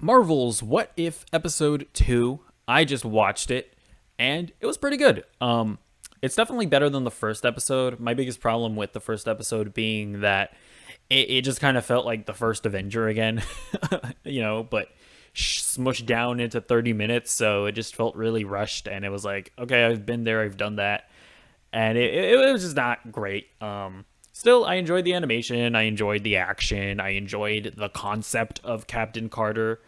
Marvel's What If Episode 2. I just watched it and it was pretty good. It's definitely better than the first episode. My biggest problem with the first episode being that it just kind of felt like the first Avenger again, but smushed down into 30 minutes. So it just felt really rushed. And it was like, okay, I've been there, I've done that. And it was just not great. Still, I enjoyed the animation. I enjoyed the action. I enjoyed the concept of Captain Carter.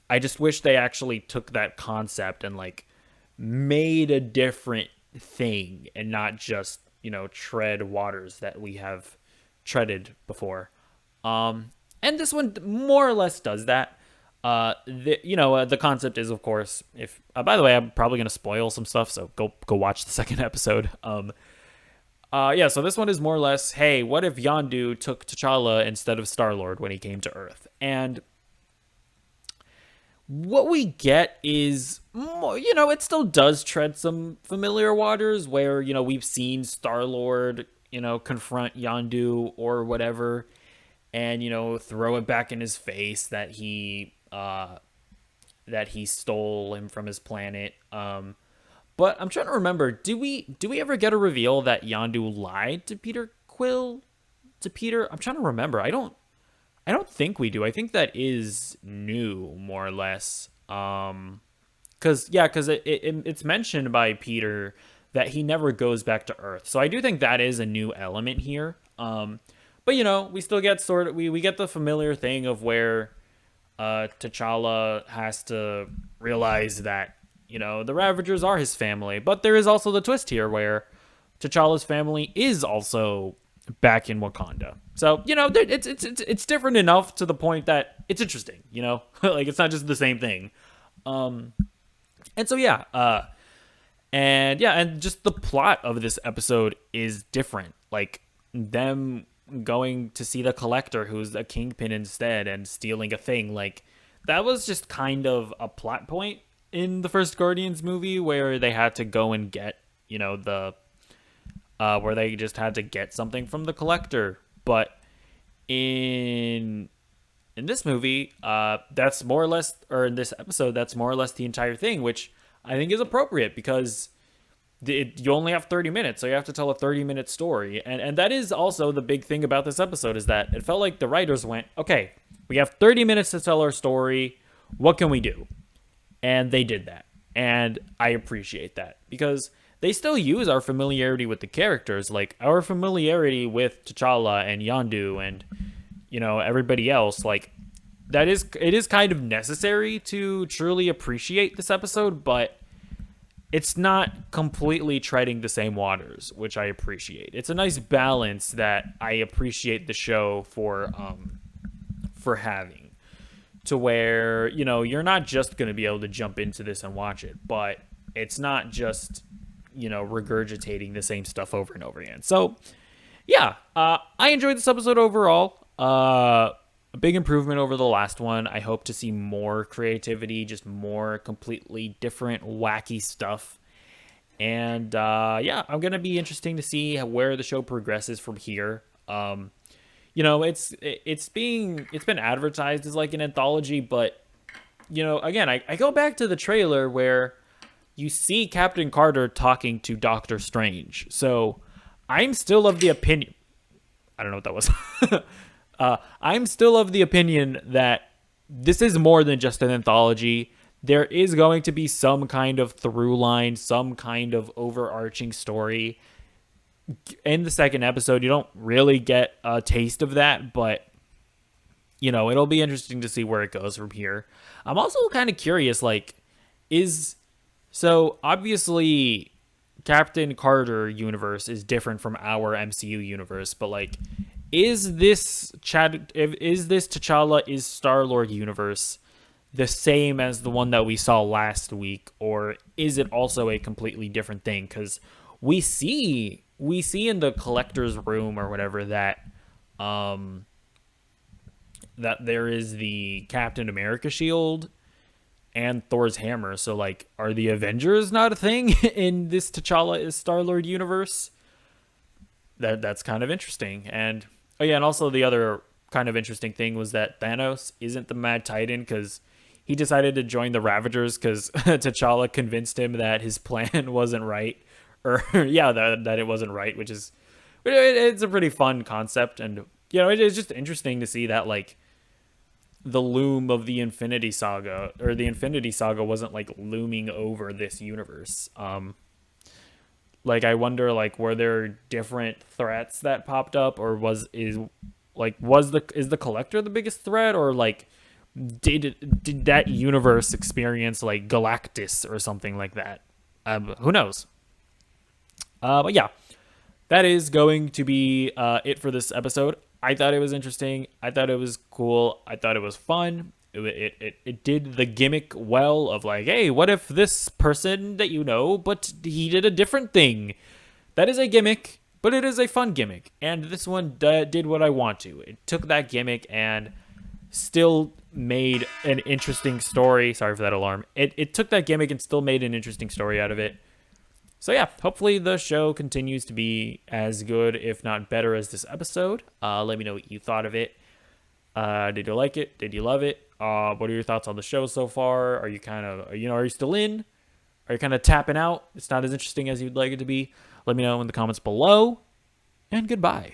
I just wish they actually took that concept and like made a different thing and not just, tread waters that we have treaded before. And this one more or less does that. The concept is, of course, if by the way, I'm probably gonna spoil some stuff, so go watch the second episode. So this one is more or less, hey, what if Yondu took T'Challa instead of Star-Lord when he came to Earth? And what we get is, it still does tread some familiar waters where, we've seen Star-Lord, confront Yondu or whatever and, throw it back in his face that he stole him from his planet. But I'm trying to remember, do we ever get a reveal that Yondu lied to Peter Quill? To Peter? I'm trying to remember. I don't think we do. I think that is new, more or less. Cause it's mentioned by Peter that he never goes back to Earth. So I do think that is a new element here. But we still get we get the familiar thing of where T'Challa has to realize that the Ravagers are his family, but there is also the twist here where T'Challa's family is also back in Wakanda. So it's different enough to the point that it's interesting. Like it's not just the same thing. And just the plot of this episode is different. Like them going to see the Collector, who's a kingpin instead, and stealing a thing. Like that was just kind of a plot point in the first Guardians movie where they had to go and get, where they just had to get something from the Collector. But in this movie, that's more or less, or in this episode, that's more or less the entire thing, which I think is appropriate because you only have 30 minutes, so you have to tell a 30-minute story. And that is also the big thing about this episode is that it felt like the writers went, okay, we have 30 minutes to tell our story. What can we do? And they did that. And I appreciate that because they still use our familiarity with the characters, like our familiarity with T'Challa and Yondu and, everybody else. Like it is kind of necessary to truly appreciate this episode, but it's not completely treading the same waters, which I appreciate. It's a nice balance that I appreciate the show for having. To where, you're not just going to be able to jump into this and watch it, but it's not just, regurgitating the same stuff over and over again. So, yeah, I enjoyed this episode overall. A big improvement over the last one. I hope to see more creativity, just more completely different, wacky stuff. And, I'm going to be interesting to see where the show progresses from here. It's been advertised as like an anthology, but again, I go back to the trailer where you see Captain Carter talking to Doctor Strange. So I'm still of the opinion, I don't know what that was. I'm still of the opinion that this is more than just an anthology. There is going to be some kind of through line, some kind of overarching story. In the second episode, you don't really get a taste of that, but it'll be interesting to see where it goes from here. I'm also kind of curious, so obviously Captain Carter universe is different from our MCU universe, but is this T'Challa is Star-Lord universe the same as the one that we saw last week, or is it also a completely different thing? Because we see in the Collector's room or whatever that there is the Captain America shield and Thor's hammer. So are the Avengers not a thing in this T'Challa is Star-Lord universe? That's kind of interesting. And and also the other kind of interesting thing was that Thanos isn't the Mad Titan because he decided to join the Ravagers because T'Challa convinced him that his plan wasn't right, or yeah, that it wasn't right, which is it's a pretty fun concept, and it's just interesting to see that like the loom of the Infinity Saga or the Infinity Saga wasn't like looming over this universe. Like I wonder like were there different threats that popped up, or is the Collector the biggest threat, or like did that universe experience like Galactus or something like that? Who knows? But yeah, that is going to be it for this episode. I thought it was interesting. I thought it was cool. I thought it was fun. It did the gimmick well of like, hey, what if this person that but he did a different thing? That is a gimmick, but it is a fun gimmick. And this one did what I want to. It took that gimmick and still made an interesting story. Sorry for that alarm. It took that gimmick and still made an interesting story out of it. So yeah, hopefully the show continues to be as good, if not better, as this episode. Let me know what you thought of it. Did you like it? Did you love it? What are your thoughts on the show so far? Are you kind of, are you still in? Are you kind of tapping out? It's not as interesting as you'd like it to be. Let me know in the comments below. And goodbye.